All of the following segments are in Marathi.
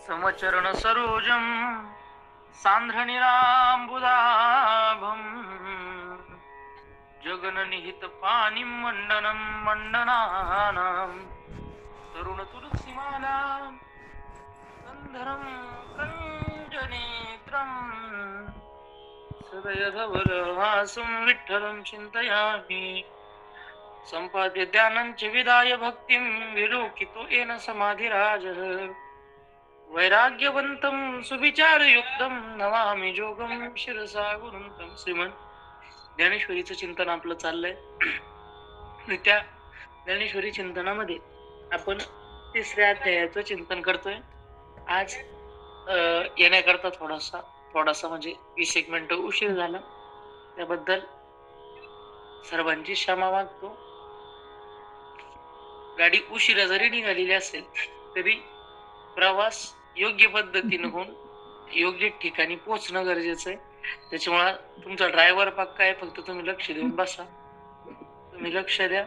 समचरण सरोजम सांध्रनिराम्बुदाभम जगननिहित पाणी मंडनम मंडनानां तरुण तुलसीमाला गंधरम कंजनेत्रम सदयधवलहासं विठ्ठलं चिन्तयामि संपाद्य ध्यानञ्च विदाय भक्तिं विलोकितो येन समाधिराजः वैराग्यवन्तं सुविचारयुक्तं नमामि जोगं शिरसा गुरुंतं श्रीमन ज्ञानेश्वरीचं चिंतन आपलं चाललंय आणि त्या ज्ञानेश्वरी चिंतनामध्ये आपण तिसऱ्या अध्यायाचं चिंतन करतोय. आज येण्याकरता थोडासा म्हणजे 20 मिनिटं उशीर झाला, त्याबद्दल सर्वांची क्षमा मागतो. गाडी उशिरा जरी निघालेली असेल तरी प्रवास योग्य पद्धतीने होऊन योग्य ठिकाणी पोहोचणं गरजेचं आहे. त्याच्यामुळे तुमचा ड्रायव्हर पक्का आहे, फक्त तुम्ही लक्ष देऊन बसा, तुम्ही लक्ष द्या.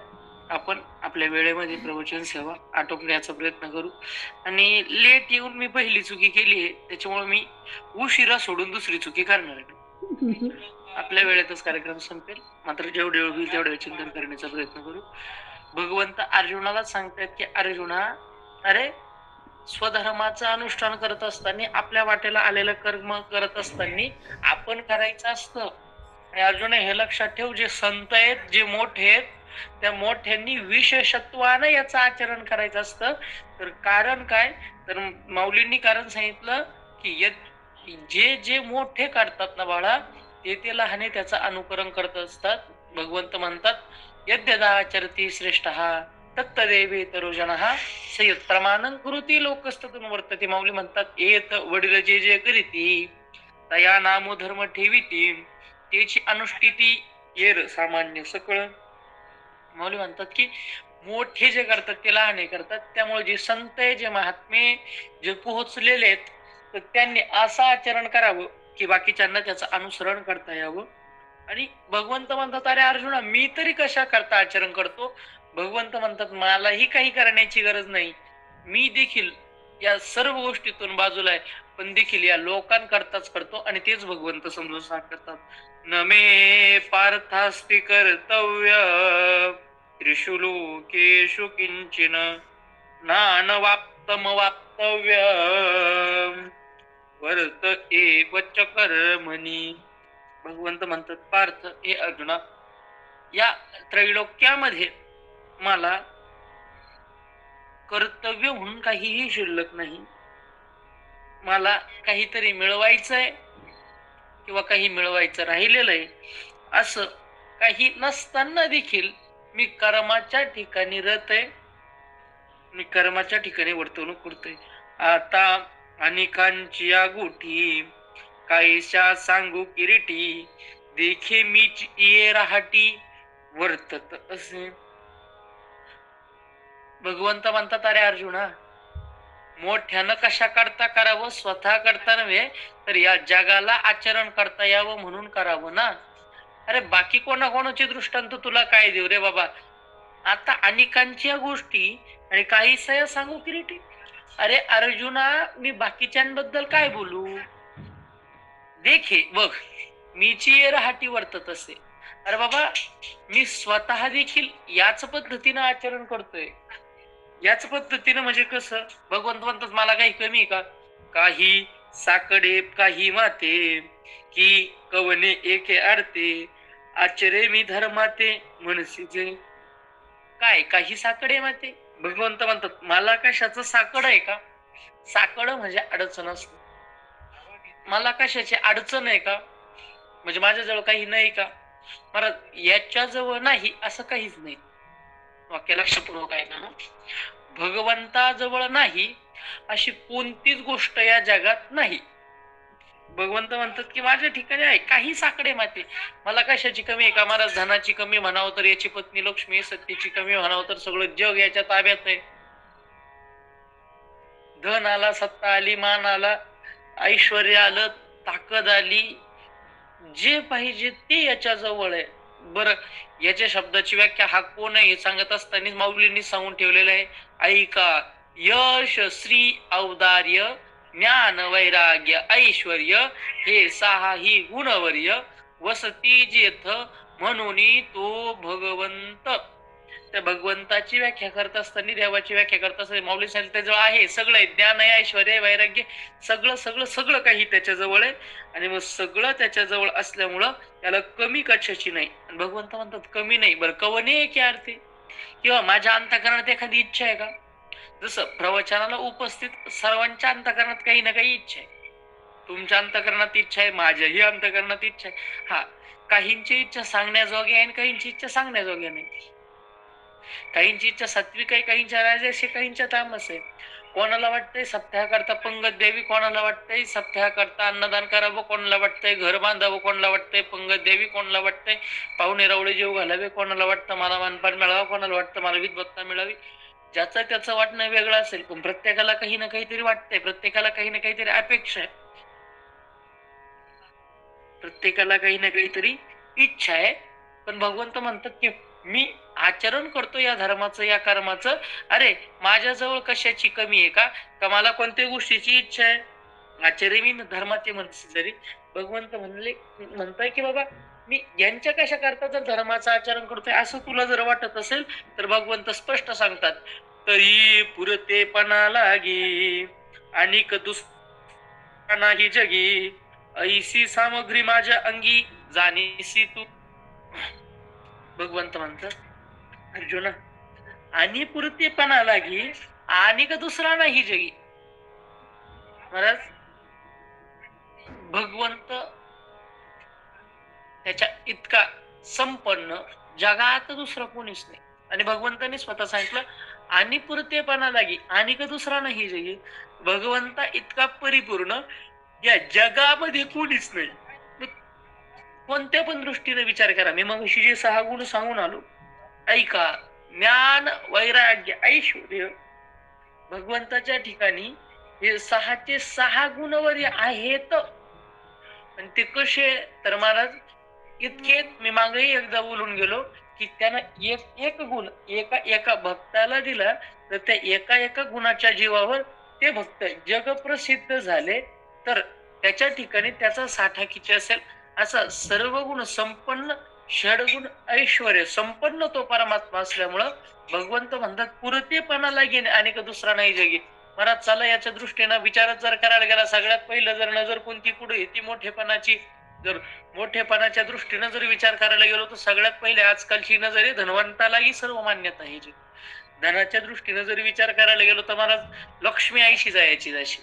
आपण आपल्या वेळेमध्ये प्रवचन सेवा आटोपण्याचा प्रयत्न करू. आणि लेट येऊन मी पहिली चुकी केली आहे, त्याच्यामुळे मी उशिरा सोडून दुसरी चुकी करणार आहे. आपल्या वेळेतच कार्यक्रम संपेल, मात्र जेवढे वेळ होईल तेवढे चिंतन करण्याचा प्रयत्न करू. भगवंत अर्जुनाला सांगतात की अर्जुना, अरे स्वधर्माचं अनुष्ठान करत असताना, आपल्या वाटेला आलेलं कर्म करत असताना आपण करायचं असतं. आणि अर्जुन हे लक्षात ठेव, जे संत आहेत, जे मोठे आहेत, त्या मोठ्यांनी विशेषत्वानं याचं आचरण करायचं असतं. तर कारण काय, तर माऊलींनी कारण सांगितलं की जे जे मोठे करतात ना बाळा, ते लहाने त्याचं अनुकरण करत असतात. भगवंत म्हणतात यद्यदाचरति श्रेष्ठः तत्तदेवेतरो जनः संयत्प्रमाणं कुरुती लोकस्ततून वर्तते. माऊली म्हणतात येत वडील जे जे करीती तया नामो धर्म ठेवीती त्याची अनुष्ठिती येर सामान्य सकळ. माऊली म्हणतात की मोठे जे करतात ते लहाने करतात. त्यामुळे जे संत आहे, जे महात्मे, जे पोहोचलेले आहेत, तर त्यांनी असं आचरण करावं की बाकीच्यांना त्याचं अनुसरण करता यावं. आणि भगवंत म्हणतात अरे अर्जुना, मी तरी कशा करता आचरण करतो. भगवंत म्हणतात मलाही काही करण्याची गरज नाही, मी देखील या सर्व गोष्टीतून बाजूला आहे, पण देखील या लोकांकरताच करतो. आणि तेच भगवंत समजून सांगतात, न मे पार्थास्ति कर्तव्य त्रिषु लोकेषु किंचिन नानवाप्तमवाप्तव्य वर्त एव च कर्मणि. भगवंत म्हणतात पार्थ, हे अर्जुना, या त्रैलोक्यामध्ये मला कर्तव्य म्हणून काहीही शिल्लक नाही. मला काहीतरी मिळवायचंय किंवा काही मिळवायचं राहिलेलं आहे असं काही नसताना देखील मी कर्माच्या ठिकाणी रत आहे, मी कर्माच्या ठिकाणी वर्तवणूक करतोय. आता अनेकांची गोठी काहीशा सांगू किरीटी देखे मीच ये राहटी वर्तत असे. भगवंत म्हणतात अरे अर्जुना, मोठ्यानं कशा करता करावं, स्वतः करता नव्हे तर या जगाला आचरण करता यावं म्हणून करावं ना. अरे बाकी कोणाकोणाचे दृष्टांत तुला काय देऊ रे बाबा. आता अनेकांच्या गोष्टी आणि काही सया सांगू किरीटी. अरे अर्जुना, मी बाकीच्यांबद्दल काय बोलू. देखे बघ, मीची राहटी वर्तत असे. अरे बाबा, मी स्वतः देखील याच पद्धतीनं आचरण करतोय. याच पद्धतीनं म्हणजे कसं, भगवंत म्हणतात मला काही कमी का. काही साकडे काही माते की कवने एके आडते आचरे मी धर्माते मनसीचे. काय काही साकडे माते. भगवंत म्हणतात मला कशाचं साकड आहे का. साकड म्हणजे अडचण असत. मला कशाची अडचण आहे का, म्हणजे माझ्याजवळ काही नाही का. मला याच्याजवळ नाही असं काहीच नाही. वाक्य लक्षपूर्वक आहे ना. भगवंताजवळ नाही अशी कोणतीच गोष्ट या जगात नाही. भगवंत म्हणतात की माझ्या ठिकाणी आहे काही साकडे माते. मला कशाची कमी आहे का. मला धनाची कमी म्हणावं तर याची पत्नी लक्ष्मी, सत्तेची कमी म्हणावं तर सगळं जग याच्या ताब्यात आहे. धन आला, सत्ता आली, मान आला, ऐश्वर्य आलं, ताकद आली, जे पाहिजे ते याच्या जवळ आहे. बरं, याच्या शब्दाची व्याख्या हा कोण आहे हे सांगत असताना माऊलींनी सांगून ठेवलेलं आहे. ऐका, यश, श्री, औदार्य ज्ञान वैराग्य ऐश्वर्य हे सहाही गुणवर्य वसती जेथ म्हणून तो भगवंत. त्या भगवंताची व्याख्या करत असताना देवाची व्याख्या करत असताना माऊली सांगितलं त्याजवळ आहे सगळं, ज्ञान आहे ऐश्वर्य आहे वैराग्य सगळं सगळं सगळं काही त्याच्याजवळ आहे. आणि मग सगळं त्याच्याजवळ असल्यामुळं त्याला कमी कशाची नाही. भगवंत म्हणतात कमी नाही. बरं कवने की अर्थे किंवा माझ्या अंतःकरणात एखादी इच्छा आहे का? जसं प्रवचनाला उपस्थित सर्वांच्या अंतःकरणात काही ना काही इच्छा आहे. तुमच्या अंतःकरणात इच्छा आहे, माझ्याही अंतःकरणात इच्छा आहे. हा, काहींची इच्छा सांगण्याजोगी आहे आणि काहींची इच्छा सांगण्याजोग्या नाही. काहींची इच्छा सात्विक आहे, काहींच्या राजस आहे, काहींच्या तामस आहे. कोणाला वाटतंय सप्ताह करता पंगत द्यावी, कोणाला वाटतंय सप्ताह करता अन्नदान करावं, कोणाला वाटतंय घर बांधावं, कोणाला वाटतंय पंगत द्यावी, कोणाला वाटतंय पाहुणे रावळे जेव घालावे, कोणाला वाटतं मला मानपान मिळावं, कोणाला वाटतं मला विद्वत्ता मिळावी. ज्याचं त्याचं वाटणं वेगळं असेल, पण प्रत्येकाला काही ना काहीतरी वाटतंय, प्रत्येकाला काही ना काहीतरी अपेक्षा आहे, प्रत्येकाला काही ना काहीतरी इच्छा आहे. पण भगवंत म्हणतात की मी आचरण करतो या धर्माचं या कर्माचं, अरे माझ्याजवळ कशाची कमी आहे का? का मला कोणत्या गोष्टीची इच्छा आहे? आचार्य मी धर्माचे म्हणते जरी भगवंत म्हणताय की बाबा मी यांच्या कशा करता जर धर्माचं आचरण करतोय असं तुला जर वाटत असेल तर भगवंत स्पष्ट सांगतात, तरी पुरतेपणा लागी अनिक दुसरा नाही जगी, ऐसी सामग्री माझ्या अंगी जाणीसी तू. भगवंत म्हणतात अर्जुना आणि पुरतेपणा लागी आणि का दुसरा नाही जगी. महाराज भगवंत त्याच्या इतका संपन्न जगात दुसरा कोणीच नाही. आणि भगवंताने स्वतः सांगितलं आणि पुरतेपणा लागी आणि का दुसरा नाही जगी. भगवंता इतका परिपूर्ण या जगामध्ये कोणीच नाही. कोणत्या पण दृष्टीने विचार करा, मी मग जे 6 गुण सांगून आलो ऐका, ज्ञान वैराग्य ऐश्वर्य भगवंताच्या ठिकाणी हे 6चे 6 गुणवर्य आहेत. आणि ते कसे तर महाराज इतके मी मागेही एकदा बोलून गेलो की त्यानं एक गुण एका एका भक्ताला दिला तर त्या एका एका गुणाच्या जीवावर ते भक्त जगप्रसिद्ध झाले. तर त्याच्या ठिकाणी त्याचा साठा किती असेल, असा सर्व गुण संपन्न षडगुण ऐश्वर्य संपन्न तो परमात्मा असल्यामुळं भगवंत म्हणतात पुरतेपणा लागेल आणि दुसरा नाही जगी. मला चला याच्या दृष्टीनं विचारात जर करायला गेला, सगळ्यात पहिलं जर नजर कोणती पुढे ती मोठेपणाची. जर मोठेपणाच्या दृष्टीनं जर विचार करायला गेलो तर सगळ्यात पहिले आजकालची नजर आहे धनवंतालाही सर्व मान्यता आहे. जी धनाच्या दृष्टीनं जर विचार करायला गेलो तर मला लक्ष्मी आईशी जायची जशी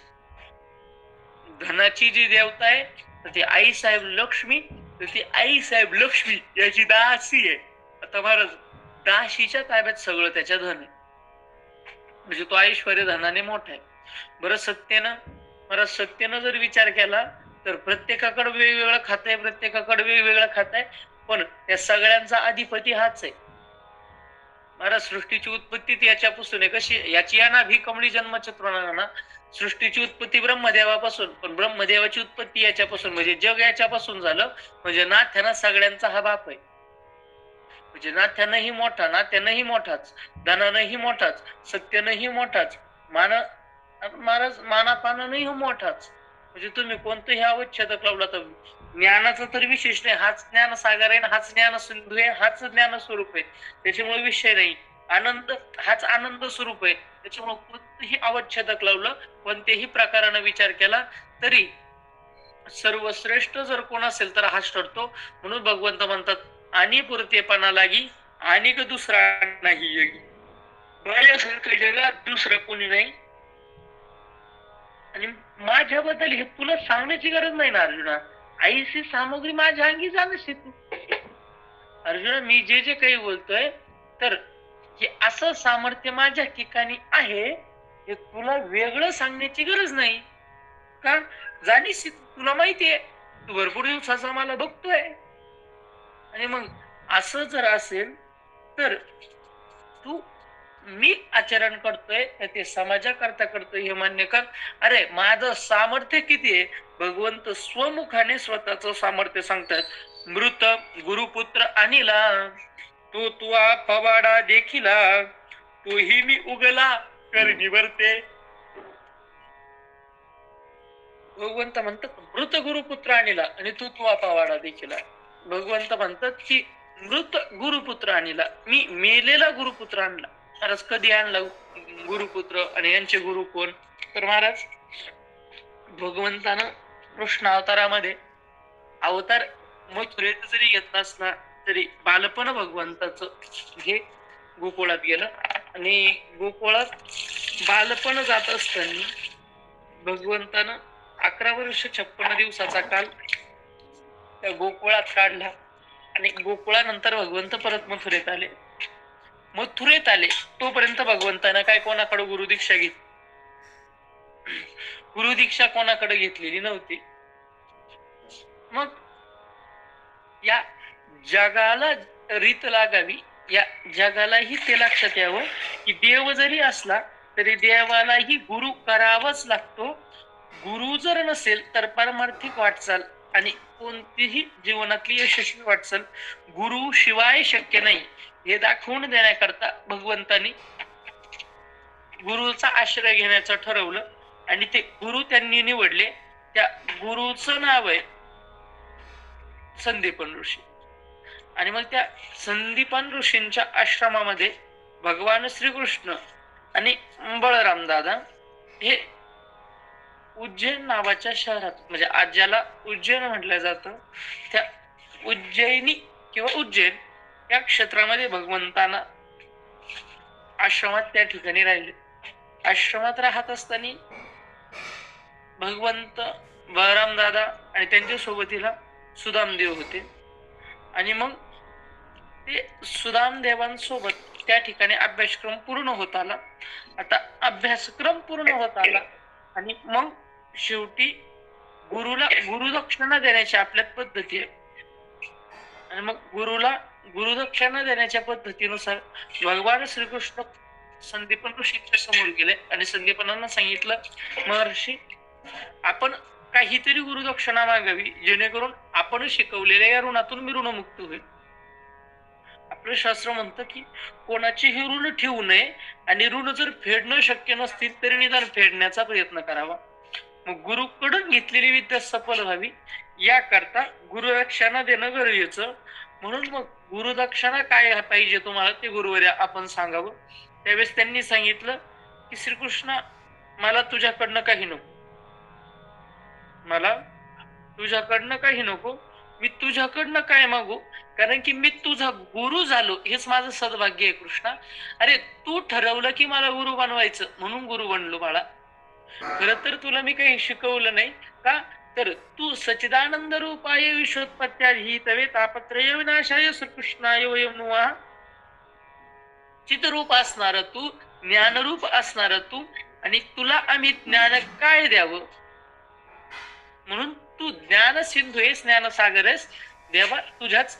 धनाची जी देवता आहे तर ती आई साहेब लक्ष्मी, तर ती आई साहेब लक्ष्मी याची दासी आहे. आता महाराज दाशीच्या ताब्यात सगळं त्याच्या धन आहे, म्हणजे तो ऐश्वर्य धनाने मोठा आहे. बरं सत्तेनं, बरं सत्तेनं जर विचार केला तर प्रत्येकाकडे वेगवेगळं खात आहे, प्रत्येकाकडे वेगवेगळं खात आहे, पण त्या सगळ्यांचा अधिपती हाच आहे. महाराज सृष्टीची उत्पत्ती याच्यापासून आहे. कशी याची या ना भी कमळी जन्मचक्र, सृष्टीची उत्पत्ती ब्रह्मदेवापासून, पण ब्रह्मदेवाची उत्पत्ती याच्यापासून म्हणजे जग याच्यापासून झालं. म्हणजे नाथ्यानं सगळ्यांचा हा बाप आहे. म्हणजे नाथ्यानंही मोठा, नाथ्यानंही मोठाच, धनानंही मोठाच, सत्यानंही मोठाच, महाराज मानापानानंही मोठाच. म्हणजे तुम्ही कोणतंही अवच्छेदक लावला तर ज्ञानाचा तर विशेष नाही, हाच ज्ञान सागर आहे, हाच ज्ञान सिंधू आहे, हाच ज्ञान स्वरूप आहे. त्याच्यामुळे विषय नाही. आनंद हाच आनंद स्वरूप आहे. त्याच्यामुळे कोणतंही अवच्छेदक लावलं, कोणत्याही प्रकारानं विचार केला तरी सर्वश्रेष्ठ जर कोण असेल तर हाच ठरतो. म्हणून भगवंत म्हणतात आणि पुरतेपणा लागी आणि दुसरा नाही जगी. माझ्यासारखं जगात दुसरं कोणी नाही. आणि माझ्याबद्दल हे तुला सांगण्याची गरज नाही ना अर्जुना, आईची सामग्री माझ्या अंगी जाणशी तू. अर्जुना मी जे जे काही बोलतोय तर हे असं सामर्थ्य माझ्या ठिकाणी आहे, हे तुला वेगळं सांगण्याची गरज नाही. का जाणीशी तुला माहितीये, तू भरपूर दिवसाचा मला बघतोय. आणि मग असं जर असेल तर तू मी आचरण करतोय ते समाजाकरता करतोय हे मान्य कर. अरे माझं सामर्थ्य किती आहे, भगवंत स्वमुखाने स्वतःच सामर्थ्य सांगतात. मृत गुरुपुत्र अनिला तो तुआ पवाडा देखिला, तोही मी उगला कर निवर्ते. भगवंत म्हणतात मृत गुरुपुत्र आणला आणि तू पावाडा देखील. भगवंत म्हणतात की मृत गुरुपुत्र आणला, मी मेलेला गुरुपुत्र आणला. महाराज कधी आणला गुरुपुत्र आणि यांचे गुरु कोण? तर महाराज भगवंतानं कृष्ण अवतारामध्ये अवतार मथुरेत जरी घेतला असला तरी बालपण भगवंताचं हे गोकुळात गेलं. आणि गोकुळात बालपण जात असताना भगवंतानं 11 वर्ष 56 दिवसाचा काल त्या गोकुळात काढला. आणि गोकुळानंतर भगवंत परत मथुरेत आले. मथुरेत आले तोपर्यंत भगवंतानं काय कोणाकडे गुरुदीक्षा घेतली? गुरुदीक्षा कोणाकडे घेतलेली नव्हती. मग या जगाला रीत लागावी, या जगालाही ते लक्षात यावं की देव जरी असला तरी देवालाही गुरु करावाच लागतो. गुरु जर नसेल तर पारमार्थिक वाटचाल आणि कोणतीही जीवनातली यशस्वी वाटचाल गुरु शिवाय शक्य नाही हे दाखवून देण्याकरता भगवंतानी गुरुचा आश्रय घेण्याचं ठरवलं. आणि ते गुरु त्यांनी निवडले. त्या गुरुचं नाव आहे संदीपन ऋषी. आणि मग त्या संदीपन ऋषींच्या आश्रमामध्ये भगवान श्रीकृष्ण आणि बळराम दादा हे उज्जैन नावाच्या शहरात, म्हणजे आज ज्याला उज्जैन म्हटलं जातं, त्या उज्जैनी किंवा उज्जैन या क्षेत्रामध्ये भगवंतांना आश्रमात त्या ठिकाणी राहिले. आश्रमात राहत असताना भगवंत बळराम दादा आणि त्यांच्या सोबतीला सुदामदेव होते. आणि मग ते सुदामदेवांसोबत त्या ठिकाणी अभ्यासक्रम पूर्ण होत आला. आता अभ्यासक्रम पूर्ण होत आला आणि मग शेवटी गुरुला गुरुदक्षिणा देण्याची आपल्यात पद्धती आहे. आणि मग गुरुला गुरुदक्षिणा देण्याच्या पद्धतीनुसार भगवान श्रीकृष्ण संदीपन ऋषींच्या समोर गेले आणि संदीपनांना सांगितलं, महर्षी आपण काहीतरी गुरुदक्षिणा मागावी जेणेकरून आपण शिकवलेल्या या ऋणातून मी ऋणमुक्त होईल. आपलं शास्त्र म्हणतं की कोणाचेही ऋण ठेवू नये आणि ऋण जर फेडणं शक्य नसतील तरी निदान फेडण्याचा प्रयत्न करावा. मग गुरुकडून घेतलेली विद्या सफल व्हावी याकरता गुरुदक्षिणा देणं गरजेचं. म्हणून मग गुरुदक्षिणा काय पाहिजे तुम्हाला ते गुरुवर्या आपण सांगावं. त्यावेळेस त्यांनी सांगितलं की श्रीकृष्ण मला तुझ्याकडनं काही नको, मला तुझ्याकडनं काही नको, मी तुझ्याकडनं काय मागू, कारण की मी तुझा गुरु झालो हेच माझं सद्भाग्य आहे कृष्णा. अरे तू ठरवलं की मला गुरु बनवायचं म्हणून गुरु बनलो बाळा. खरं तर तुला मी काही शिकवलं नाही का, तर तू सच्चिदानंद रूपाय विश्वोत्पत्त्याधी तवे तापत्रय विनाशाय श्रीकृष्णाय वयं नुमः. चितरूप असणार तू, ज्ञानरूप असणार तू, आणि तुला आम्ही ज्ञान काय द्यावं म्हणून तू ज्ञान सिंधू आहेस, ज्ञानसागर आहेस. देवा तुझ्याच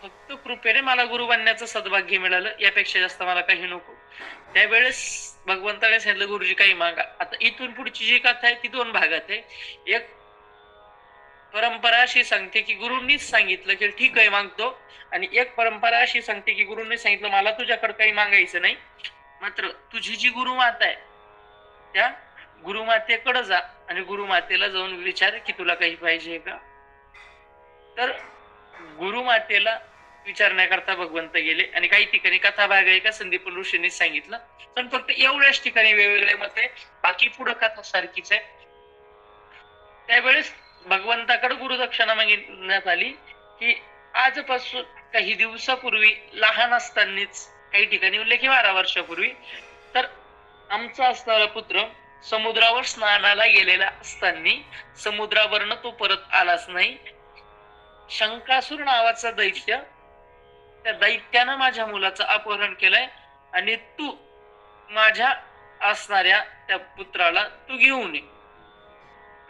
फक्त कृपेने मला गुरु बनण्याचं सद्भाग्य मिळालं, यापेक्षा जास्त मला काही नको. त्यावेळेस भगवंताने सांगितलं गुरुजी काही मागा. आता इथून पुढची जी कथा आहे ती 2 भागात आहे. एक परंपरा अशी सांगते की गुरुंनीच सांगितलं की ठीक आहे मागतो, आणि एक परंपरा अशी सांगते की गुरुंनी सांगितलं मला तुझ्याकडे काही मागायचं नाही, मात्र तुझी जी गुरुमाता आहे त्या गुरुमातेकडे जा आणि गुरुमातेला जाऊन विचार की तुला काही पाहिजे का. तर गुरुमातेला विचारण्याकरता भगवंत गेले. आणि काही ठिकाणी कथा भाग आहे का संदीप ऋषींनी सांगितलं, पण फक्त एवढ्याच ठिकाणी वेगवेगळे मत आहे, बाकी पुढं कथा सारखीच आहे. त्यावेळेस भगवंताकडे गुरुदक्षिणा मागण्यात आली की आजपासून काही दिवसापूर्वी लहान असतानाच, काही ठिकाणी उल्लेख 12 वर्षापूर्वी, तर आमचा असणारा पुत्र समुद्रावर स्नानाला गेलेला असताना समुद्रावरनं तो परत आलाच नाही. शंकासूर नावाचा दैत्य, त्या दैत्यानं माझ्या मुलाचं अपहरण केलंय आणि तू माझ्या असणाऱ्या त्या पुत्राला तू घेऊन ये,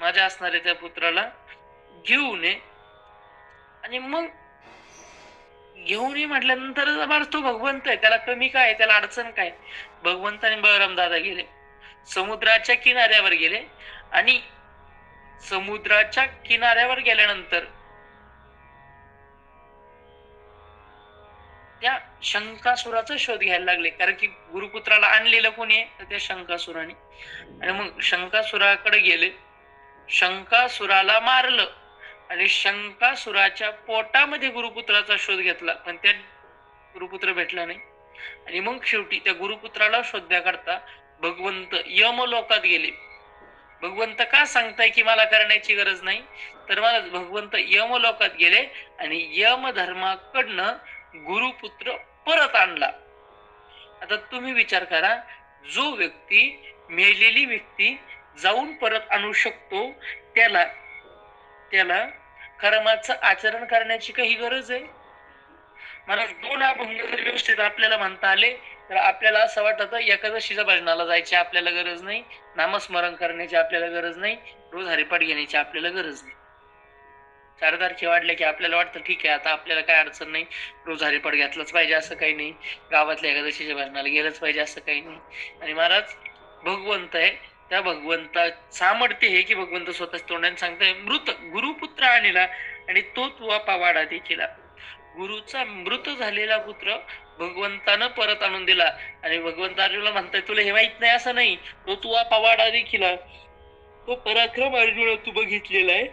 माझ्या असणाऱ्या त्या पुत्राला घेऊन ये. आणि मग घेऊन ये म्हटल्यानंतर तो भगवंत आहे, त्याला कमी काय, त्याला अडचण काय. भगवंत आणि बळराम दादा गेले, समुद्राच्या किनाऱ्यावर गेले. आणि समुद्राच्या किनाऱ्यावर गेल्यानंतर त्या शंकासुराचा शोध घ्यायला लागले, कारण की गुरुपुत्राला आणलेलं कोणी आहे तर त्या शंकासुराने. आणि मग शंकासुराकडे गेले, शंकासुराला मारलं आणि शंकासुराच्या पोटामध्ये गुरुपुत्राचा शोध घेतला, पण त्या गुरुपुत्र भेटला नाही. आणि मग शेवटी त्या गुरुपुत्राला शोधण्याकरता भगवंत यमलोकात गेले. भगवंत का सांगताय की मला करण्याची गरज नाही, तर मला भगवंत यमलोकात गेले आणि यमधर्माकडनं गुरुपुत्र परत आणला. आता तुम्ही विचार करा, जो व्यक्ती मेलेली व्यक्ती जाऊन परत आणू शकतो, त्याला त्याला कर्माचं आचरण करण्याची काही गरज आहे? मला दोन अभंग जर व्यवस्थित आपल्याला म्हणता आले तर आपल्याला असं वाटतं एकादशीच्या भजनाला जायची आपल्याला गरज नाही, नामस्मरण करण्याची आपल्याला गरज नाही, रोज हरिपाठ घेण्याची आपल्याला गरज नाही. 4 तारखे वाढले की आपल्याला वाटतं ठीक आहे, आता आपल्याला काय अडचण नाही, रोज हरिपाठ घेतलंच पाहिजे असं काही नाही, गावातल्या एकादशीच्या भजनाला गेलंच पाहिजे असं काही नाही. आणि महाराज भगवंत आहे, त्या भगवंता सामर्थ्य हे की भगवंत स्वतःच तोंडाने सांगताय, मृत गुरुपुत्र आणला आणि तो तुवा पावाडा देखील. गुरुचा मृत झालेला पुत्र भगवंतानं परत आणून दिला. आणि भगवंत अर्जुनला म्हणताय तुला हे माहित नाही असं नाही, तो तुवा पवाडा देखील, तो पराक्रम अर्जुन तू बघितलेला आहे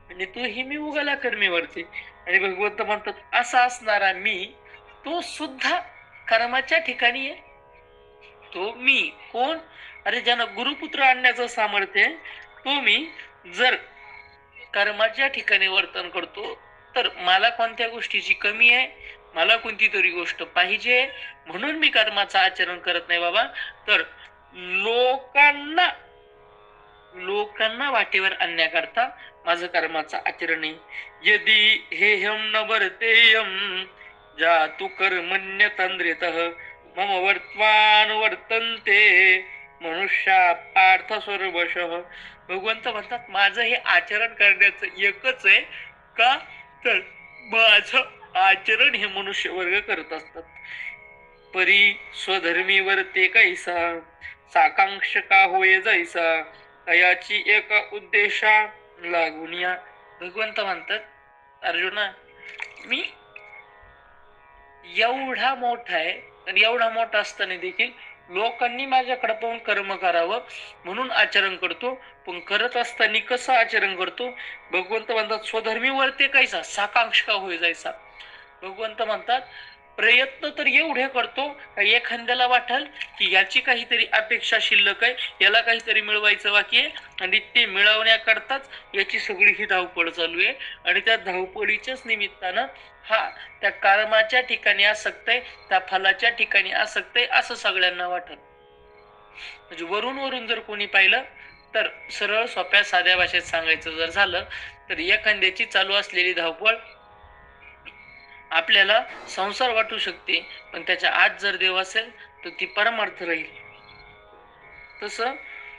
आणि तो ही मी उगाला कर्मीवरती. आणि भगवंत म्हणतात असा असणारा मी तो सुद्धा कर्माच्या ठिकाणी आहे. तो मी कोण? अरे ज्यानं गुरुपुत्र आणण्याचं सामर्थ्य आहे, तो मी जर कर्माच्या ठिकाणी वर्तन करतो तर मला कोणत्या गोष्टीची कमी आहे, मला कोणती तरी गोष्ट पाहिजे म्हणून मी कर्माचं आचरण करत नाही बाबा, तर लोकांना वाटेवर आणण्याकरता माझं कर्माचं आचरण आहे. यदि हे हम न वर्तेयम जातु कर्मण्य तंद्रितः मम वर्तमान वर्तन्ते मनुष्या पार्थ सर्वशः. भगवंत म्हणतात माझं हे आचरण करण्याचं एकच आहे का, तर माझं आचरण हे मनुष्य वर्ग करत असतात. परी स्वधर्मी वर्ते कैसा साकांक्ष का होय जैसा तयाची एक उद्देशा लागून या. भगवंत म्हणतात अर्जुना मी एवढा मोठा आहे आणि एवढा मोठा असताना देखील लोकांनी माझ्याकडे पाहून कर्म करावं म्हणून आचरण करतो, पण करत असताना कसं आचरण करतो? भगवंत म्हणतात स्वधर्मी वर्ते कैसा साकांक्ष का होय जायचा. भगवंत म्हणतात प्रयत्न तर एवढे करतो का एखाद्याला वाटल की याची काहीतरी अपेक्षा शिल्लक आहे, याला काहीतरी मिळवायचं बाकी आहे आणि ते मिळवण्याकरताच याची सगळी ही धावपळ चालू आहे. आणि त्या धावपळीच्याच निमित्तानं हा त्या कर्माच्या ठिकाणी आसक्त आहे, त्या फलाच्या ठिकाणी आसक्त आहे असं सगळ्यांना वाटत. म्हणजे वरून जर कोणी पाहिलं तर सरळ सोप्या साध्या भाषेत सांगायचं जर झालं तर एखाद्याची चालू असलेली धावपळ आपल्याला संसार वाटू शकते, पण त्याच्या आत जर देव असेल तर ती परमार्थ राहील. तसं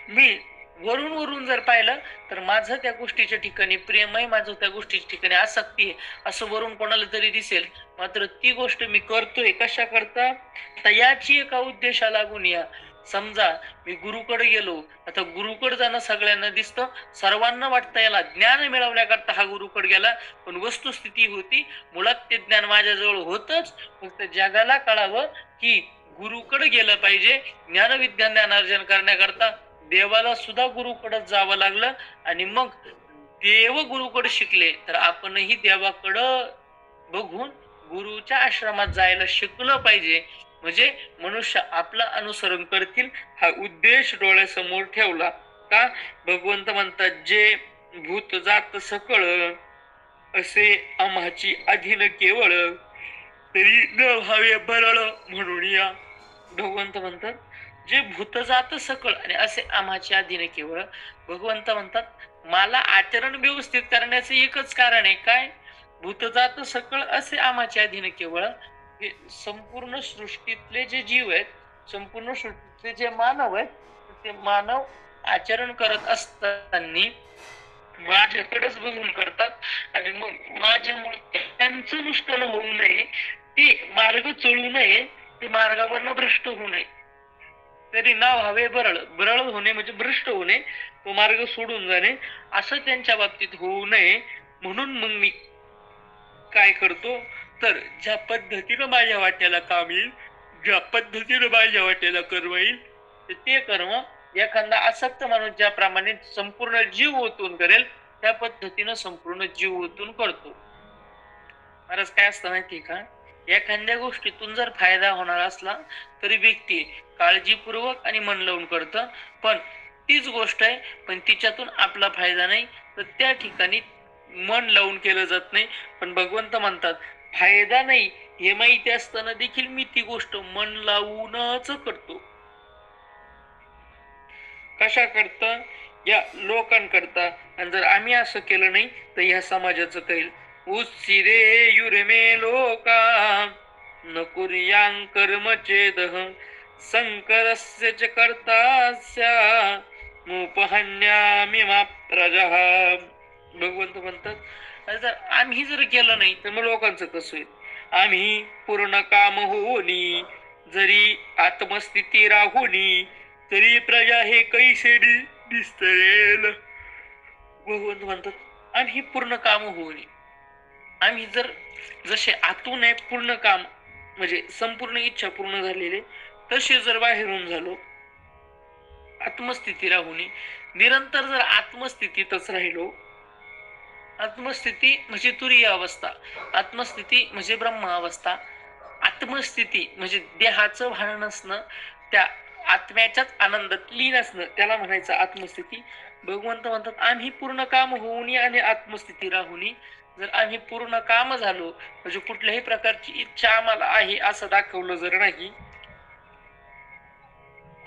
मी वरून जर पाहिलं तर माझं त्या गोष्टीच्या ठिकाणी प्रेम आहे, माझं त्या गोष्टीच्या ठिकाणी आसक्ती आहे असं वरून कोणाला तरी दिसेल, मात्र ती गोष्ट मी करतोय कशा करता, तयाची एका उद्देशा लागून या. समजा मी गुरुकडे गेलो, आता गुरुकडे जाणं सगळ्यांना दिसतं, सर्वांना वाटतं याला ज्ञान मिळवण्याकरता हा गुरुकडे गेला, पण वस्तुस्थिती होती मुळात ते ज्ञान माझ्याजवळ होतच, फक्त जगाला कळावं की गुरुकडे गेलं पाहिजे. ज्ञानविज्ञान ज्ञानार्जन करण्याकरता देवाला सुद्धा गुरुकडे जावं लागलं आणि मग देव गुरुकडे शिकले तर आपणही देवाकडं बघून गुरुच्या आश्रमात जायला शिकलं पाहिजे, म्हणजे मनुष्य आपलं अनुसरण करतील हा उद्देश डोळ्यासमोर ठेवला का. भगवंत म्हणतात जे भूत जात सकळ असे आम्हाची अधीन केवळ तरी न व्हावे बरळ म्हणून या. भगवंत म्हणतात जे भूत जात सकळ आणि असे आम्हाची अधीन केवळ. भगवंत म्हणतात मला आचरण व्यवस्थित करण्याचं एकच कारण आहे काय, भूत जात सकळ असे आम्हाची अधीन केवळ. संपूर्ण सृष्टीतले जे जीव आहेत, संपूर्ण सृष्टीतले जे मानव आहेत, ते मानव आचरण करत असताना माझ्याकडेच बघून करतात आणि मग माझ्यामुळे त्यांचं नुकसान होऊ नये, ते मार्ग चळू नये, ते मार्गावरनं भ्रष्ट होऊ नये, तरी ना व्हावे बरळ. बरळ होणे म्हणजे भ्रष्ट होणे, तो मार्ग सोडून जाणे, असं त्यांच्या बाबतीत होऊ नये म्हणून मग मी काय करतो तर ज्या पद्धतीनं माझ्या वाट्याला काम येईल, ज्या पद्धतीनं माझ्या वाट्याला कर्म येईल, ते कर्म एखादा आसक्त माणूस ज्याप्रमाणे संपूर्ण जीव ओतून करेल त्या पद्धतीनं संपूर्ण जीव ओतून करतो. महाराज काय असतं माहिती का, एखाद्या गोष्टीतून जर फायदा होणार असला तरी व्यक्ती काळजीपूर्वक आणि मन लावून करत, पण तीच गोष्ट आहे पण तिच्यातून आपला फायदा नाही तर त्या ठिकाणी मन लावून केलं जात नाही. पण भगवंत म्हणतात फायदा नाही हे माहिती असताना देखील मी ती गोष्ट मन लावूनच करतो. कशा करता, या लोकांकरता. आणि जर आम्ही असं केलं नाही तर ह्या समाजाचं कळेल. उच्चिरे युर्मे लोका न कुर्यां कर्म चेदः संकरस्य च कर्तास्या मुपहन्यामि मा प्रजः. भगवंत म्हणतात जर आम्ही जर केलं नाही तर मग लोकांचं कसं होईल. आम्ही पूर्ण काम होऊनी जरी आत्मस्थिती राहुनी तरी प्रजा हे कैसेडी दिसतरेल. भगवंत म्हणतात आम्ही पूर्ण काम होऊनी, आम्ही जर जसे आतून आहे पूर्ण काम म्हणजे संपूर्ण इच्छा पूर्ण झालेले तसे जर बाहेरून झालो आत्मस्थिती राहुनी, निरंतर जर आत्मस्थितीतच राहिलो. आत्मस्थिती म्हणजे तुरीय अवस्था, आत्मस्थिती म्हणजे ब्रह्म अवस्था, आत्मस्थिती म्हणजे देहाचं भान नसणं, त्या आत्म्याच्याच आनंदात लीन असणं, त्याला म्हणायचं आत्मस्थिती. भगवंत म्हणतात आम्ही पूर्ण काम होऊनी आणि आत्मस्थिती राहुनी. जर आम्ही पूर्ण काम झालो म्हणजे कुठल्याही प्रकारची इच्छा आम्हाला आहे असं दाखवलं जर नाही,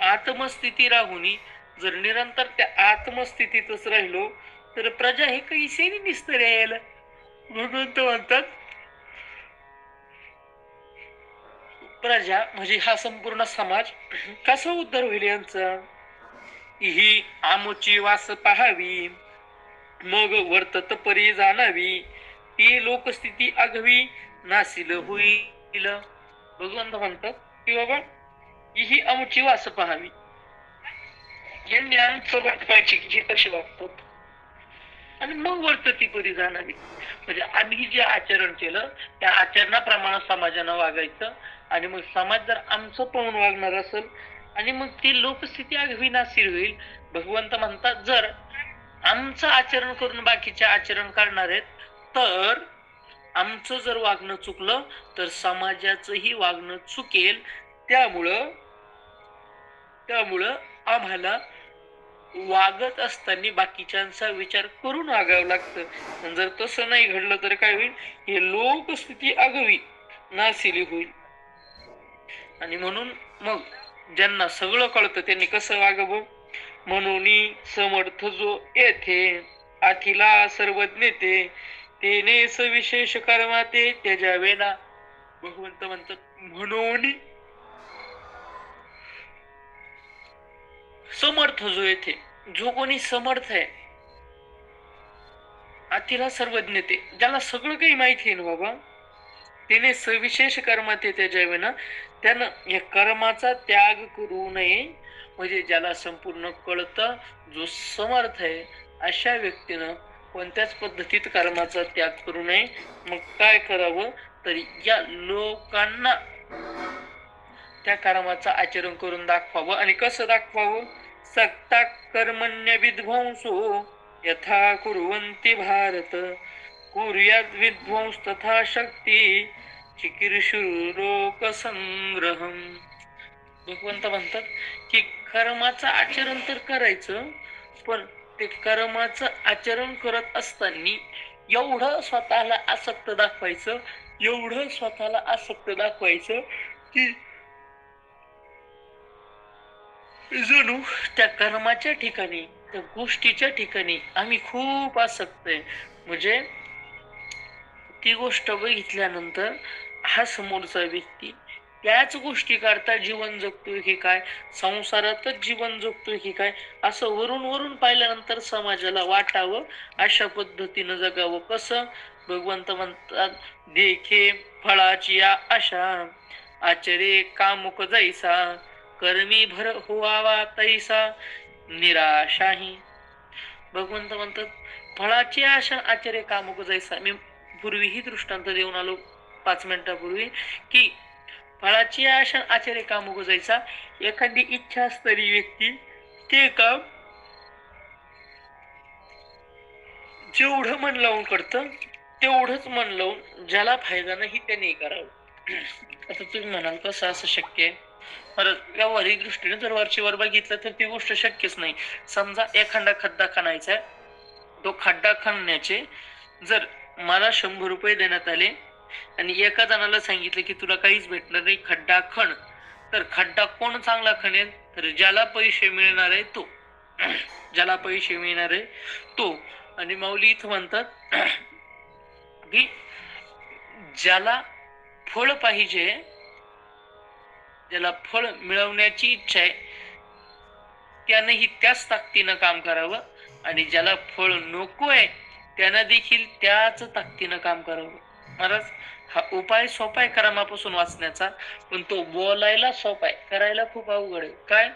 आत्मस्थिती राहुनी जर निरंतर त्या आत्मस्थितीतच राहिलो तर प्रजा हे कैसेनी निस्तरेल. भगवंत म्हणतात प्रजा म्हणजे हा संपूर्ण समाज कसा उद्धार होईल यांचा. ही आमुची वास पाहावी मग वर्तत परी जाणावी, ती लोकस्थिती आगवी नासिल होईल. भगवंत म्हणतात की बाबा ही आमुची वास पाहावी, यांनी आमचं वाटपायची की कशी वागतात आणि मग वर्तती परी जाणावी. म्हणजे आम्ही जे आचरण केलं त्या आचरणाप्रमाणे समाजानं वागायचं आणि मग समाज जर आमचं पाहून वागणार असेल आणि मग ती लोकस्थिती आगवी नासिर होईल. भगवंत म्हणतात जर आमचं आचरण करून बाकीचे आचरण करणार आहेत तर आमचं जर वागणं चुकलं तर समाजाचंही वागणं चुकेल. त्यामुळं आम्हाला वागत असताना बाकीच्यांचा विचार करून वागावं लागतं. जर तसं नाही घडलं तर काय होईल, हे लोकस्थिती आगवी नासिली होईल. आणि म्हणून मग ज्यांना सगळं कळतं त्यांनी कसं वागावं, म्हणून समर्थ जो येथे आखिला सर्वज्ञ तेने सविशेष कर्मा ते त्याच्यावे ना. भगवंत म्हणतात म्हणून समर्थ जो येथे, जो कोणी समर्थ आहे, आतीला सर्वज्ञ ते ज्याला सगळं काही माहिती आहे ना बाबा, त्याने सविशेष कर्म ते त्याच्यावे ना, त्यानं या कर्माचा त्याग करू नये. म्हणजे ज्याला संपूर्ण कळतं, जो समर्थ आहे अशा व्यक्तीनं कोणत्याच पद्धतीत कर्माचा त्याग करू नये. मग काय करावं तर या लोकांना त्या कर्माचं आचरण करून दाखवावं. आणि कसं दाखवावं, सक्ता कर्मण्य विध्वंसो यथा कुर्वन्ति भारत कुर्याद विध्वंस तथा शक्ती चिकीर्षुरोक संग्रहम. भगवंत म्हणतात की कर्माचं आचरण तर करायचं, पण ते कर्माचं आचरण करत असताना एवढं स्वतःला आसक्त दाखवायचं, एवढं स्वतःला आसक्त दाखवायचं की जणू त्या कर्माच्या ठिकाणी, त्या गोष्टीच्या ठिकाणी आम्ही खूप आसक्त आहे. म्हणजे ती गोष्ट बघितल्यानंतर हा समोरचा व्यक्ती त्याच गोष्टी करता जीवन जगतोय की काय, संसारातच जीवन जगतोय की काय, असं वरून वरून पाहिल्यानंतर समाजाला वाटावं. अशा पद्धतीनं जगावं. कसं, भगवंत म्हणतात देखे फळाची आशा आचरे कामुक जैसा कर्मी भर होवावा तैसा निराशाही. भगवंत म्हणतात फळाची आशा आचरे कामुक जैसा. मी पूर्वीही दृष्टांत देऊन आलो 5 मिनिटापूर्वी की फळाची आशा आचार्य काम उगजायचा. एखादी इच्छा असणारी व्यक्ती ते काम जेवढं मन लावून करतं तेवढंच मन लावून ज्याला फायदा नाही त्याने करावं. आता तुम्ही म्हणाल कसं असं शक्य आहे? परत व्यावहारिक दृष्टीने जर वरचेवर बघितलं तर ती गोष्ट शक्यच नाही. समजा एखादा खड्डा खणायचा आहे, तो खड्डा खणण्याचे जर मला 100 रुपये देण्यात आले आणि एका जणाला सांगितलं की तुला काहीच भेटणार नाही, खड्डा खण, तर खड्डा कोण चांगला खणेल? तर ज्याला पैसे मिळणार आहे तो. ज्याला पैसे मिळणार आहे तो. आणि माऊली इथं म्हणतात की ज्याला फळ पाहिजे, ज्याला फळ मिळवण्याची इच्छा आहे त्यानेही त्याच ताकदीनं काम करावं आणि ज्याला फळ नकोय त्यानं देखील त्याच ताकदीनं काम करावं. महाराज हा उपाय सोपा आहे कर्मापासून वाचण्याचा, पण तो बोलायला सोपा आहे, करायला खूप अवघड आहे. काय?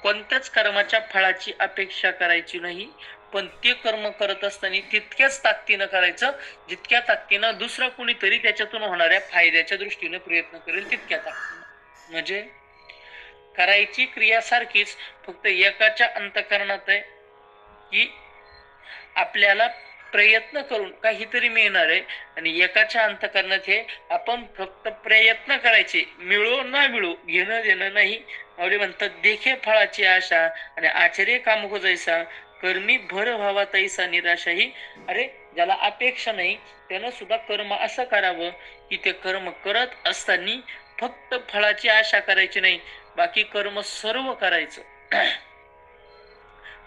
कोणत्याच कर्माच्या फळाची अपेक्षा करायची नाही, पण ते कर्म करत असताना तितक्याच ताकदीनं करायचं जितक्या ताकदीनं दुसरा कोणीतरी त्याच्यातून होणाऱ्या फायद्याच्या दृष्टीने प्रयत्न करेल तितक्या ताकदीनं. म्हणजे करायची क्रिया सारखीच, फक्त एकाच्या अंतःकरणात आहे की आपल्याला प्रयत्न करून काहीतरी मिळणार आहे आणि एकाच्या अंतःकरणात हे आपण फक्त प्रयत्न करायचे, मिळो ना मिळो घेणं देणं नाही. माऊली म्हणतात देखे फळाची आशा आणि आचार्य काम हो जैसा, कर्मी भर व्हावा तैसा निराशाही. अरे ज्याला अपेक्षा नाही त्यानं सुद्धा कर्म असं करावं की ते कर्म करत असताना फक्त फळाची आशा करायची नाही, बाकी कर्म सर्व करायचं.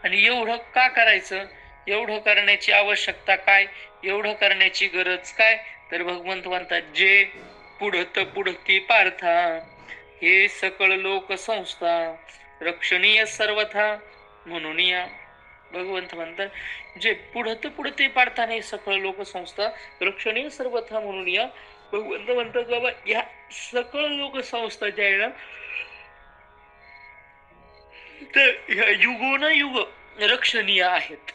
आणि एवढं का करायचं? एवढं करण्याची आवश्यकता काय? एवढं करण्याची गरज काय? तर भगवंत म्हणतात जे पुढत पुढती पार्था हे सकळ लोक संस्था रक्षणीय सर्वथा म्हणून या. भगवंत म्हणतात जे पुढत पुढते पार्थाने सकळ लोक संस्था रक्षणीय सर्वथा म्हणून या. भगवंत म्हणतात बाबा या सकळ लोक संस्था ज्या आहे ना, तर ह्या युगोनयुग रक्षणीय आहेत.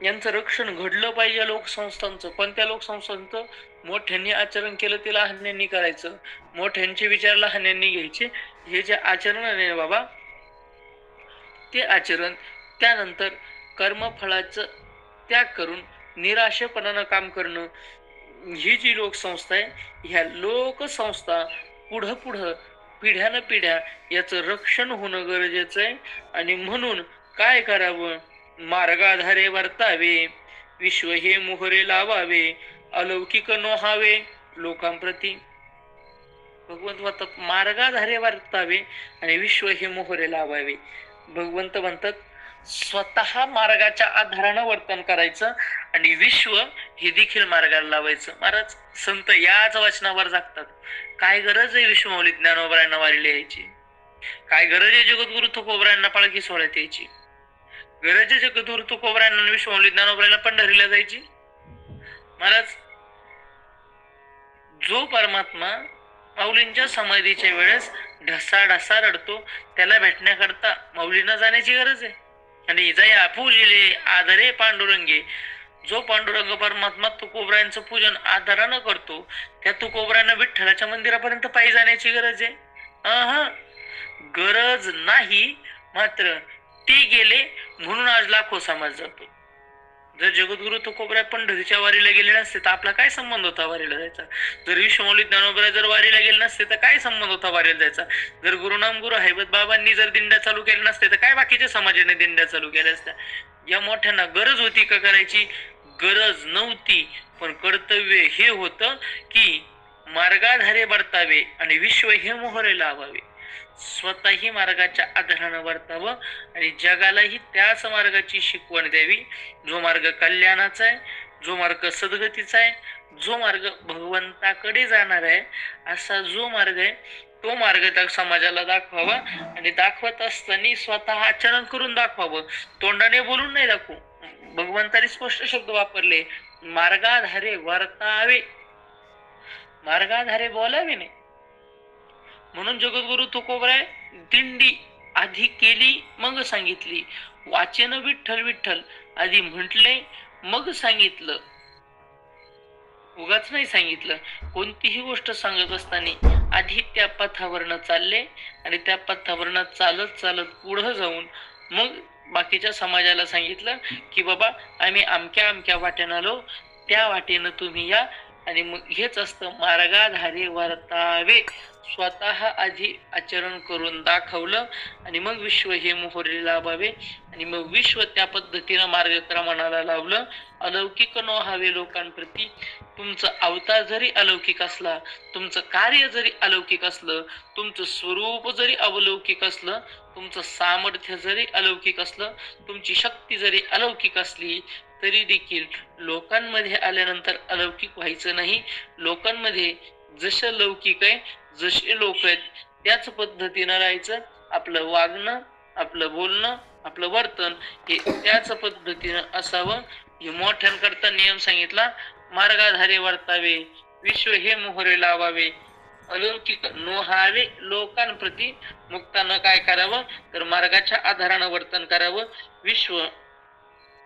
यांचं रक्षण घडलं पाहिजे लोकसंस्थांचं. पण त्या लोकसंस्थांचं मोठ्यांनी आचरण केलं ते लहान्यांनी करायचं, मोठ्यांचे विचार लहान्यांनी घ्यायचे. हे जे आचरण आहे बाबा ते आचरण, त्यानंतर कर्मफळाचं त्याग करून निराशेपणानं काम करणं, ही जी लोकसंस्था आहे ह्या लोकसंस्था पुढं पुढं पिढ्यानं पिढ्या याचं रक्षण होणं गरजेचं आहे. आणि म्हणून काय करावं? मार्गाधारे वर्तावे, विश्व हे मोहरे लावावे, अलौकिक नोहावे लोकांप्रती. भगवंत म्हणतात मार्गाधारे वर्तावे आणि विश्व हे मोहरे लावावे. भगवंत म्हणतात स्वतः मार्गाच्या आधारानं वर्तन करायचं आणि विश्व हे देखील मार्गाला लावायचं. महाराज संत याच वचनावर जागतात. काय गरज आहे विश्वमौली ज्ञानोबरायांना वारी लिहायची? काय गरज आहे जगद्गुरु तुकोबरायांना पालखी सोहळ्यात यायची? गरज आहे जगद्गुरु तुकोबरायांना विश्वमौली ज्ञानोबरायांना पंढरीला जायची? महाराज जो परमात्मा माऊलींच्या समाधीच्या वेळेस ढसा ढसा रडतो त्याला भेटण्याकरता माऊलींना जाण्याची गरज आहे. आणि जया पूजिले आदरे पांडुरंगे, जो पांडुरंग परमात्मा तुकोबरायांचं पूजन आदरानं करतो त्या तुकोबरायांना विठ्ठलाच्या मंदिरापर्यंत पायी जाण्याची गरज आहे? गरज नाही. मात्र ते गेले म्हणून आज लाखो समाज जातो. जर जगद्गुरु तुकोबराय पंढरीच्या वारीला गेले नसते तर आपला काय संबंध होता वारीला जायचा? जर विश्वमौली ज्ञानोबराय जर वारीला गेले नसते तर काय संबंध होता वारीला जायचा? जर गुरुनाम गुरु हैबत बाबांनी जर दिंड्या चालू केल्या नसते तर काय बाकीच्या समाजाने दिंड्या चालू केल्या असत्या? या मोठ्यांना गरज होती का करायची? गरज नव्हती. पण कर्तव्य हे होतं की मार्गाधारे वर्तावे आणि विश्व हे मोहरे लावावे. स्वतःही मार्गाच्या आधारानं वर्तावं आणि जगालाही त्याच मार्गाची शिकवण द्यावी. जो मार्ग कल्याणाचा आहे, जो मार्ग सद्गतीचा आहे, जो मार्ग भगवंताकडे जाणार आहे, असा जो मार्ग आहे तो मार्ग त्या समाजाला दाखवावा. आणि दाखवत असताना स्वतः आचरण करून दाखवावं, तोंडाने बोलून नाही दाखवू. भगवंताने स्पष्ट शब्द वापरले, मार्गाधारे वर्तावे, मार्गाधारे बोलावे नाही. म्हणून जगद्गुरु तुकोबराय दिंडी आधी केली मग सांगितली. वाचन विठ्ठल विठ्ठल आधी म्हटले मग सांगितलं. उगाच नाही सांगितलं. कोणतीही गोष्ट सांगत असताना आधी त्या पथावरनं चालले आणि त्या पथावरनं चालत चालत पुढं जाऊन मग बाकीच्या समाजाला सांगितलं की बाबा आम्ही अमक्या अमक्या वाटेनं आलो, त्या वाटेनं तुम्ही या. आणि मग हेच असतं मार्गाधारे वर्तावे. स्वतः आधी आचरण करून दाखवलं आणि मग विश्व हे मोहरे लाभावे. आणि मग विश्व त्या पद्धतीनं मार्गक्रमणाला लावलं. अलौकिक नो हवे लोकांप्रती. तुमचा अवतार जरी अलौकिक असला, तुमचं कार्य जरी अलौकिक असलं, तुमचं स्वरूप जरी अलौकिक असलं, तुमचं सामर्थ्य जरी अलौकिक असलं, तुमची शक्ती जरी अलौकिक असली, तरी देखील लोकांमध्ये आल्यानंतर अलौकिक व्हायचं नाही. लोकांमध्ये जसं लौकिक आहे, जसे लोक आहेत त्याच पद्धतीनं राहायचं. आपलं वागणं, आपलं बोलणं, आपलं वर्तन हे त्याच पद्धतीनं असावं. हे मोठ्यांकरता नियम सांगितला. मार्गाधारे वर्तावे, विश्व हे मोहरे लावावे, अलौकिक नोहावे लोकांप्रती. मुक्तानं काय करावं तर मार्गाच्या आधारानं वर्तन करावं. विश्व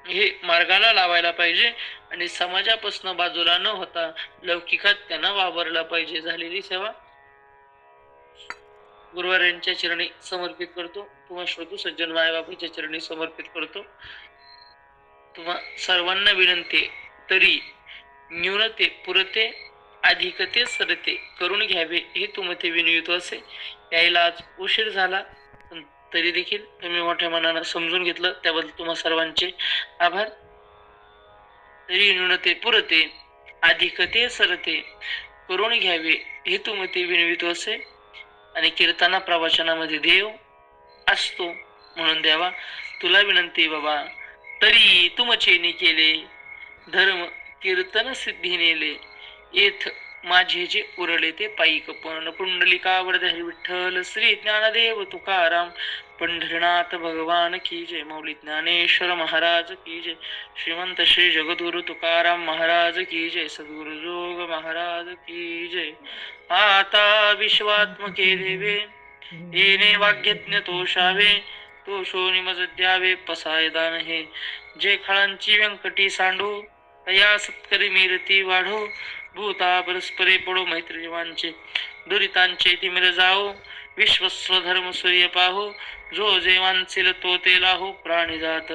हे मार्गाला लावायला पाहिजे आणि समाजापासून बाजूला न होता लौकिकात त्यांना वावरला पाहिजे. झालेली सेवा गुरुवारांच्या चरणी समर्पित करतो. तुम्हा श्रोतू सज्जन मायबापाच्या चरणी समर्पित करतो. तुम्हा सर्वांना विनंती, तरी न्यूनते पुरते अधिकते सरते करून घ्यावे हे तुमते विनवित असे. यायला आज उशीर झाला, पण तरी देखील तुम्ही मोठ्या मनानं समजून घेतलं, त्याबद्दल तुम्हा सर्वांचे आभार. तरी न्यूनते पुरते अधिकते सरते करून घ्यावे हे तुमते विनवित असे. आणि कीर्तना प्रवचनामध्ये देव असतो म्हणून द्यावा. तुला विनंती बाबा, तरी तुमचे केले धर्म कीर्तन सिद्धी नेले, येथ माझे जे उरले ते पायी पण. पुंडलिका वरदहरी विठ्ठल श्री ज्ञानदेव तुकाराम पंढरीनाथ भगवान की जय. मौली ज्ञानेश्वर महाराज की जय. श्रीमंत श्री जगद्गुरु तुकाराम महाराज की जय. सद्गुरु जोग महाराज की जय. आता विश्वात्मके देवे, येणे वाग्यज्ञ तोषावे, तो शोनी मज द्यावे पसाय दान हे. जे खळांची व्यंकटी सांडू, तया सत्करी मीरती वाढो. भूता परस्परे पडो मैत्री जीवांचे, दुरितांचे तिमिर जाओ. विश्वस्वधर्म सूर्य पाहो, जो जे वांचिल तो ते लाहो. प्राणी जात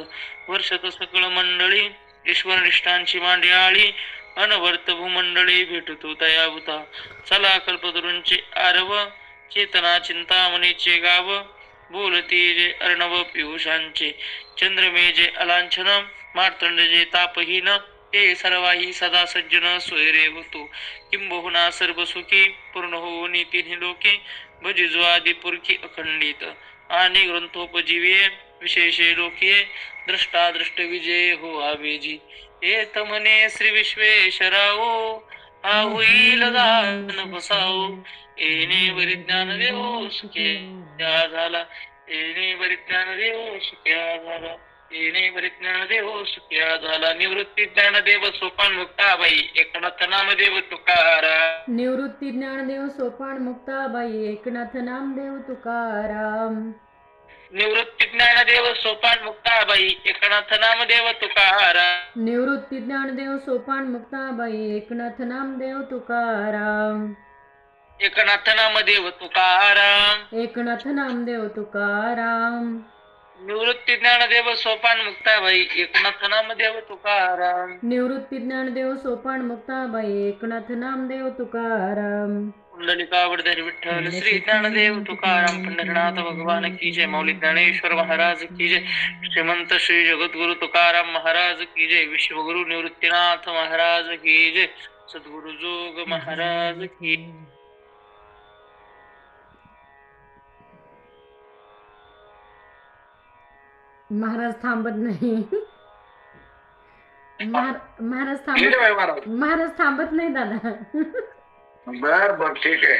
वर्षत सकळ मंडळी, ईश्वर निष्ठांची मांडियाळी. अनवर्त भूमंडळी भेटतो तयाभूता, चला कल्पतरूंचे आरव. चेतना चिंतामणीचे गाव, बोलती जे अर्णव पियुषांचे. चंद्रमे जे अलांछन, मार्तंड जे तापहीन. ते सर्वाही सदा सज्जन सोयरे होतो, किंबहुना सर्व सुखी पूर्ण हो नीती लोके. भजिजो आदि पुरखी अखंडित, आणि ग्रंथोपजीवे विशेषे लोके. द्रष्टा दृष्ट विजय हो आवेजी, येत म्हणे श्री विश्वेश्वराओ. हा होईल दान बसाओ, येणे वरिज्ञान देव सुख्या झाला. येणे वरिज्ञान देव सुख्या झाला. येणे वरिज्ञान देव सुख्या झाला. निवृत्ती ज्ञानदेव सोपान मुक्ताबाई एकनाथ नामदेव तुकाराम. निवृत्ती ज्ञानदेव सोपान मुक्ताबाई एकनाथ नामदेव तुकाराम. निवृत्ती ज्ञानदेव सोपान मुक्ताबाई एकनाथ नामदेव तुकाराम. निवृत्ती ज्ञानदेव सोपान मुक्ताबाई एकनाथ नामदेव तुकाराम. एकनाथ नामदेव तुकाराम. एकनाथ नामदेव तुकाराम. निवृत्ती ज्ञानदेव सोपान मुक्ताबाई एकनाथ नामदेव तुकाराम. निवृत्ती ज्ञानदेव सोपान मुक्ताबाई एकनाथ नामदेव तुकाराम. पुंडलिका वरदहरी विठ्ठल श्री ज्ञानदेव तुकाराम पंढरीनाथ भगवान की जय. मौली ज्ञानेश्वर महाराज की जय. श्रीमंत श्री जगद्गुरु तुकाराम महाराज की जय. विश्वगुरु निवृत्तीनाथ महाराज की जय. सद्गुरु जोग महाराज की. महाराज थांबत नाही. महाराज थांबत नाही दादा. बर बर ठीक आहे.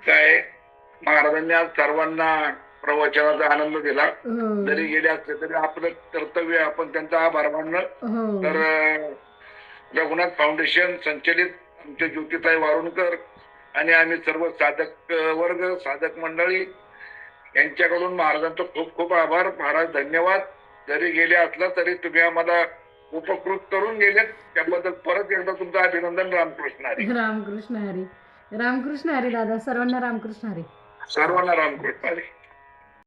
काय महाराजांनी आज सर्वांना प्रवचनाचा आनंद दिला. जरी गेले असले तरी आपलं कर्तव्य आपण त्यांचा आभार मानणं. तर रघुनाथ फाउंडेशन संचलित आमचे ज्योतिताई वारुणकर आणि आम्ही सर्व साधक वर्ग साधक मंडळी यांच्याकडून महाराजांचा खूप खूप आभार. महाराज धन्यवाद. जरी गेले असला तरी तुम्ही आम्हाला उपकृत करून गेलेत त्याबद्दल परत एकदा तुमचं अभिनंदन. रामकृष्ण हरी. रामकृष्ण हरी. रामकृष्ण हरी दादा. सर्वांना रामकृष्ण हरी. सर्वांना रामकृष्ण हरी.